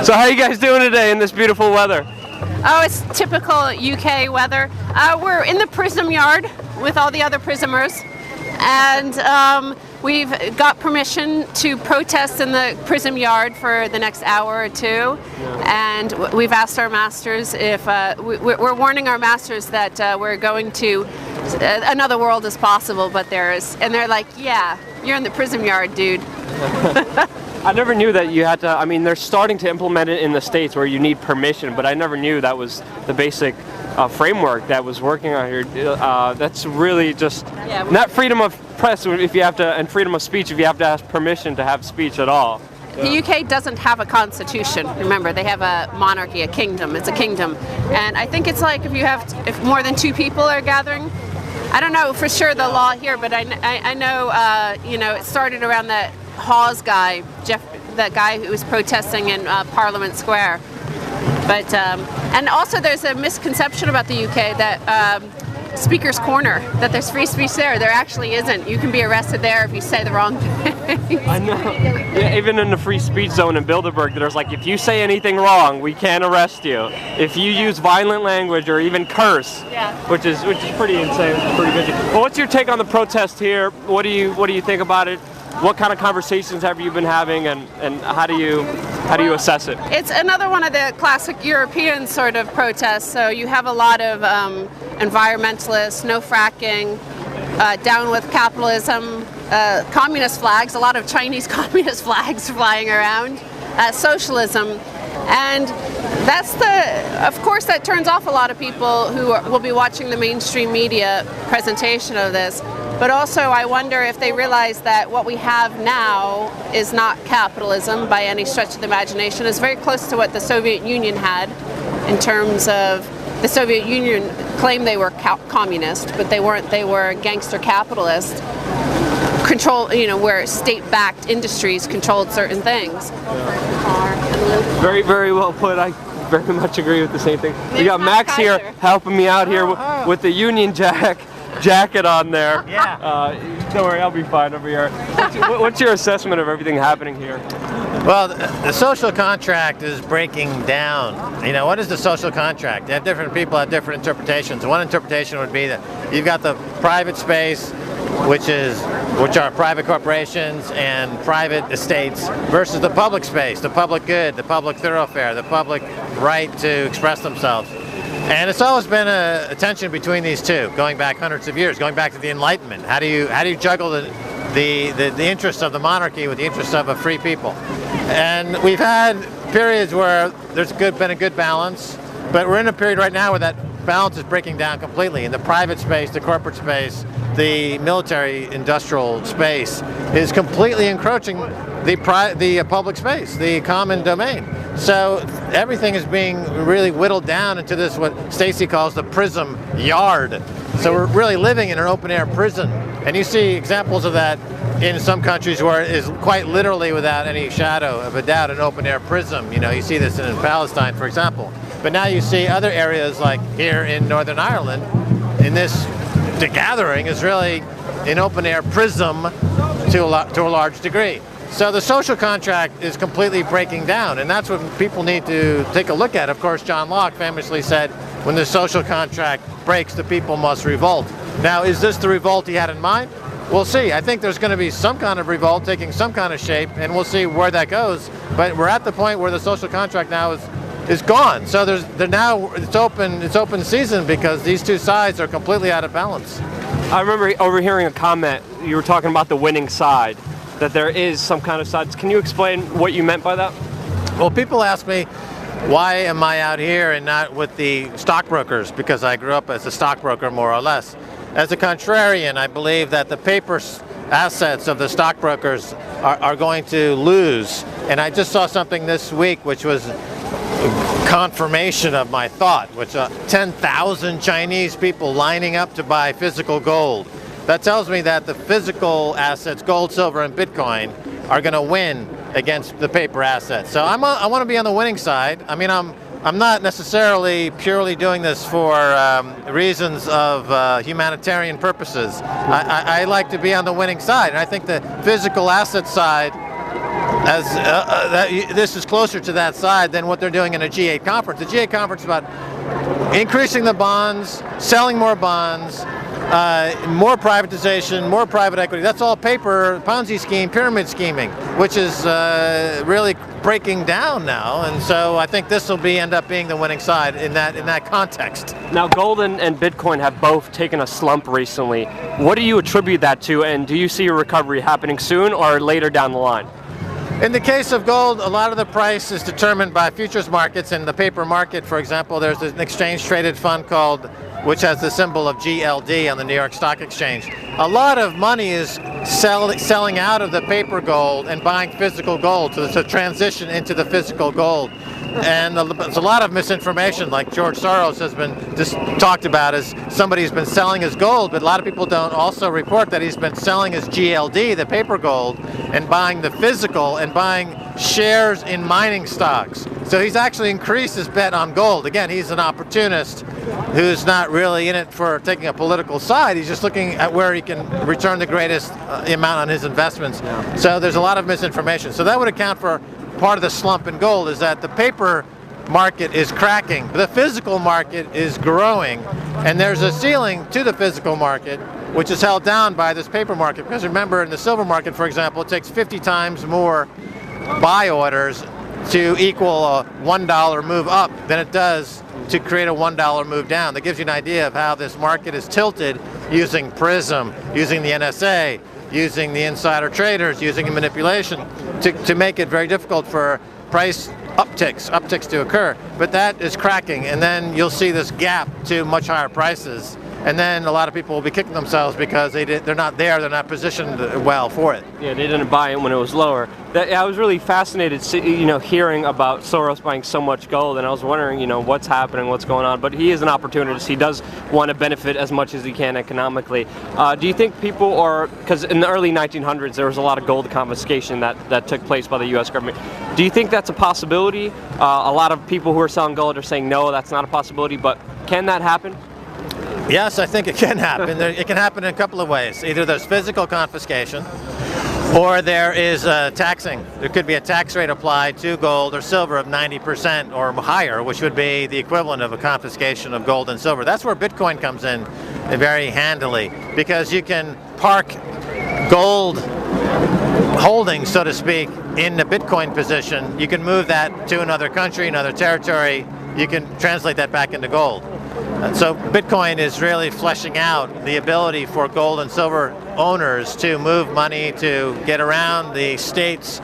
So how are you guys doing today in this beautiful weather? Oh, it's typical UK weather. We're in the Prism yard with all the other Prismers, and we've got permission to protest in the Prism yard for the next hour or two. And we've asked our masters if we're warning our masters that we're going to another world as possible, but they're like, yeah, you're in the Prism yard, dude. I never knew that you had to, I mean, they're starting to implement it in the States where you need permission, but I never knew that was the basic framework that was working on here. That's really just, not freedom of press if you have to, and freedom of speech if you have to ask permission to have speech at all. The UK doesn't have a constitution. Remember, they have a monarchy, a kingdom. It's a kingdom. And I think it's like if more than two people are gathering. I don't know for sure the law here, but I know, it started around that Hawes guy, that guy who was protesting in Parliament Square. But and also there's a misconception about the UK that Speaker's Corner, that there's free speech there. There actually isn't. You can be arrested there if you say the wrong thing. I know. Yeah, even in the free speech zone in Bilderberg, there's like, if you say anything wrong, we can't arrest you. If you use violent language or even curse, which is pretty insane, pretty busy. Well, what's your take on the protest here? What do you think about it? What kind of conversations have you been having, and how do you assess it? It's another one of the classic European sort of protests. So you have a lot of environmentalists, no fracking, down with capitalism, communist flags, a lot of Chinese communist flags flying around, socialism. And of course that turns off a lot of people who will be watching the mainstream media presentation of this. But also I wonder if they realize that what we have now is not capitalism by any stretch of the imagination. It's very close to what the Soviet Union had in terms of the Soviet Union claimed they were communist, but they weren't. They were gangster capitalist. Where state-backed industries controlled certain things. Very, very well put. I very much agree with the same thing. We got Max here helping me out here with the Union jacket on there. Yeah. Don't worry, I'll be fine over here. What's your assessment of everything happening here? Well, the social contract is breaking down. What is the social contract? Different people have different interpretations. One interpretation would be that you've got the private space, which are private corporations and private estates, versus the public space, the public good, the public thoroughfare, the public right to express themselves. And it's always been a tension between these two, going back hundreds of years, going back to the Enlightenment. How do you juggle the interests of the monarchy with the interests of a free people? And we've had periods where there's been a good balance, but we're in a period right now where that balance is breaking down completely. In the private space, the corporate space, the military industrial space is completely encroaching the public space, the common domain. So everything is being really whittled down into this, what Stacy calls the Prism yard. So we're really living in an open air prison. And you see examples of that in some countries where it is quite literally, without any shadow of a doubt, an open air prism. You see this in Palestine, for example. But now you see other areas like here in Northern Ireland, the gathering is really an open air prism to a large degree. So the social contract is completely breaking down, and that's what people need to take a look at. Of course, John Locke famously said, when the social contract breaks, the people must revolt. Now, is this the revolt he had in mind? We'll see. I think there's going to be some kind of revolt taking some kind of shape, and we'll see where that goes. But we're at the point where the social contract now is gone. So it's open season because these two sides are completely out of balance. I remember overhearing a comment. You were talking about the winning side, that there is some kind of sides. Can you explain what you meant by that? Well, people ask me, why am I out here and not with the stockbrokers? Because I grew up as a stockbroker, more or less. As a contrarian, I believe that the paper assets of the stockbrokers are going to lose. And I just saw something this week which was confirmation of my thought, which 10,000 Chinese people lining up to buy physical gold. That tells me that the physical assets, gold, silver, and Bitcoin, are going to win against the paper assets. So I want to be on the winning side. I mean, I'm not necessarily purely doing this for reasons of humanitarian purposes. I like to be on the winning side, and I think the physical asset side this is closer to that side than what they're doing in a G8 conference. The G8 conference is about increasing the bonds, selling more bonds, more privatization, more private equity. That's all paper, Ponzi scheme, pyramid scheming, which is really breaking down now. And so I think this will end up being the winning side in that context. Now, gold and Bitcoin have both taken a slump recently. What do you attribute that to, and do you see a recovery happening soon or later down the line? In the case of gold, a lot of the price is determined by futures markets. In the paper market, for example, there's an exchange-traded fund which has the symbol of GLD on the New York Stock Exchange. A lot of money is selling out of the paper gold and buying physical gold, so it's a transition into the physical gold. And there's a lot of misinformation, like George Soros has been just talked about as somebody who's been selling his gold, but a lot of people don't also report that he's been selling his GLD, the paper gold, and buying the physical and buying shares in mining stocks. So he's actually increased his bet on gold. Again, he's an opportunist who's not really in it for taking a political side. He's just looking at where he can return the greatest amount on his investments. Yeah. So there's a lot of misinformation. So that would account for part of the slump in gold, is that the paper market is cracking, but the physical market is growing, and there's a ceiling to the physical market which is held down by this paper market. Because remember, in the silver market, for example, it takes 50 times more buy orders to equal a $1 move up than it does to create a $1 move down. That gives you an idea of how this market is tilted using Prism, using the NSA, using the insider traders, using manipulation to make it very difficult for price upticks to occur. But that is cracking, and then you'll see this gap to much higher prices. And then a lot of people will be kicking themselves because they're not there, they're not positioned well for it. Yeah, they didn't buy it when it was lower. I was really fascinated, hearing about Soros buying so much gold, and I was wondering, what's happening, what's going on. But he is an opportunist. He does want to benefit as much as he can economically. Do you think people because in the early 1900s there was a lot of gold confiscation that took place by the U.S. government. Do you think that's a possibility? A lot of people who are selling gold are saying no, that's not a possibility. But can that happen? Yes, I think it can happen. It can happen in a couple of ways. Either there's physical confiscation, or there is taxing. There could be a tax rate applied to gold or silver of 90% or higher, which would be the equivalent of a confiscation of gold and silver. That's where Bitcoin comes in very handily, because you can park gold holdings, so to speak, in the Bitcoin position. You can move that to another country, another territory. You can translate that back into gold. And so Bitcoin is really fleshing out the ability for gold and silver owners to move money, to get around the state's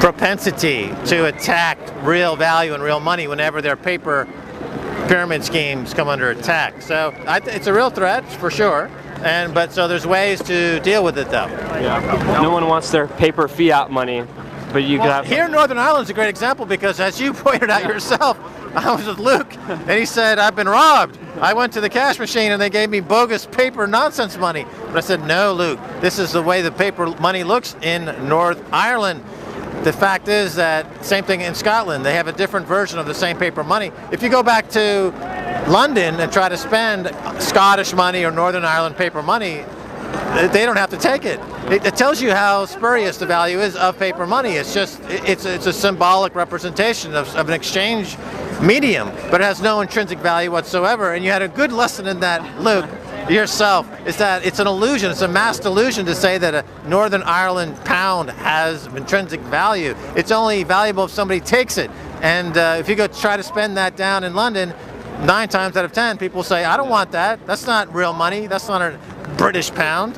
propensity to attack real value and real money whenever their paper pyramid schemes come under attack. So it's a real threat for sure. But so there's ways to deal with it, though. Yeah. No one wants their paper fiat money, but you could have. Here in Northern Ireland is a great example, because as you pointed out yourself, I was with Luke, and he said, I've been robbed. I went to the cash machine and they gave me bogus paper nonsense money. But I said, no, Luke, this is the way the paper money looks in North Ireland. The fact is that same thing in Scotland. They have a different version of the same paper money. If you go back to London and try to spend Scottish money or Northern Ireland paper money, they don't have to take it. It tells you how spurious the value is of paper money. It's just, it's a symbolic representation of an exchange medium, but it has no intrinsic value whatsoever. And you had a good lesson in that, Luke, yourself, is that it's an illusion. It's a mass delusion to say that a Northern Ireland pound has intrinsic value. It's only valuable if somebody takes it. And if you go try to spend that down in London, 9 times out of 10, people say, I don't want that. That's not real money. That's not a British pound.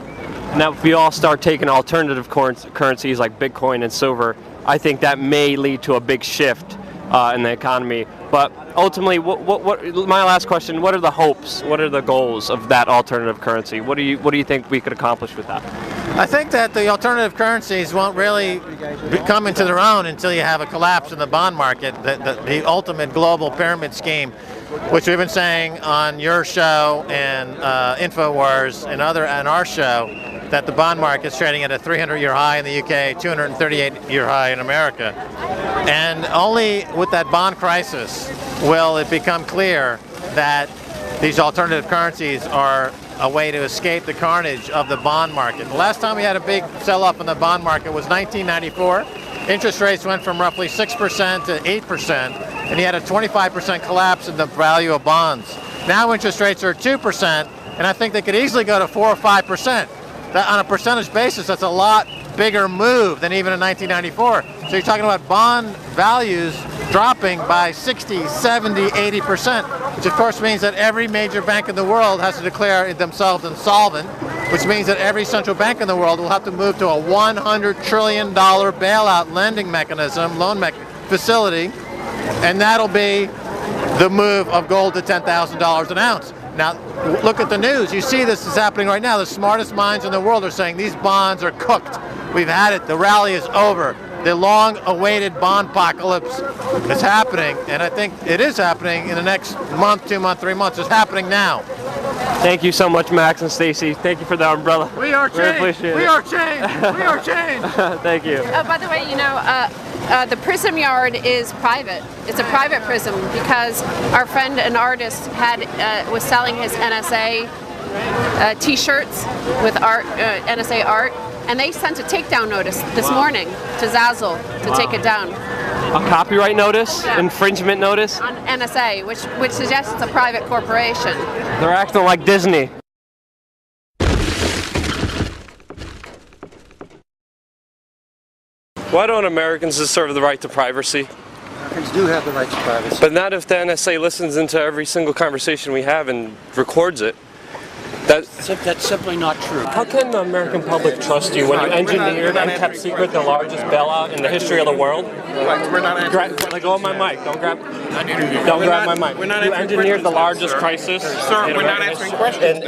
Now, if we all start taking alternative currencies like Bitcoin and silver, I think that may lead to a big shift in the economy. But ultimately, my last question, what are the hopes, what are the goals of that alternative currency? What do you think we could accomplish with that? I think that the alternative currencies won't really come into their own until you have a collapse in the bond market, the ultimate global pyramid scheme, which we've been saying on your show and InfoWars and our show, that the bond market is trading at a 300-year high in the UK, 238-year high in America. And only with that bond crisis will it become clear that these alternative currencies are a way to escape the carnage of the bond market. The last time we had a big sell-off in the bond market was 1994. interest rates went from roughly 6% to 8%, and you had a 25% collapse in the value of bonds. Now interest rates are 2%, and I think they could easily go to 4 or 5%. That, on a percentage basis, that's a lot bigger move than even in 1994. So you're talking about bond values dropping by 60, 70, 80%, which of course means that every major bank in the world has to declare themselves insolvent, which means that every central bank in the world will have to move to a $100 trillion bailout lending mechanism, facility, and that'll be the move of gold to $10,000 an ounce. Now, look at the news. You see this is happening right now. The smartest minds in the world are saying these bonds are cooked. We've had it. The rally is over. The long-awaited bond apocalypse is happening, and I think it is happening in the next month, 2 months, 3 months. It's happening now. Thank you so much, Max and Stacy. Thank you for the umbrella. We are changed. Appreciate we it. are changed. We are changed. Thank you. By the way, you know, the Prism yard is private. It's a private Prism because our friend, an artist, was selling his NSA T-shirts with art, NSA art, and they sent a takedown notice this morning to Zazzle to take it down. A copyright notice? Yeah. Infringement notice? On NSA, which suggests it's a private corporation. They're acting like Disney. Why don't Americans deserve the right to privacy? Americans do have the right to privacy. But not if the NSA listens into every single conversation we have and records it. That's simply not true. How can the American public trust you when you engineered and kept secret the largest bailout in the history of the world? We're not answering. Let go of my mic. Don't grab my mic. You engineered the largest crisis. Sir, we're not answering questions.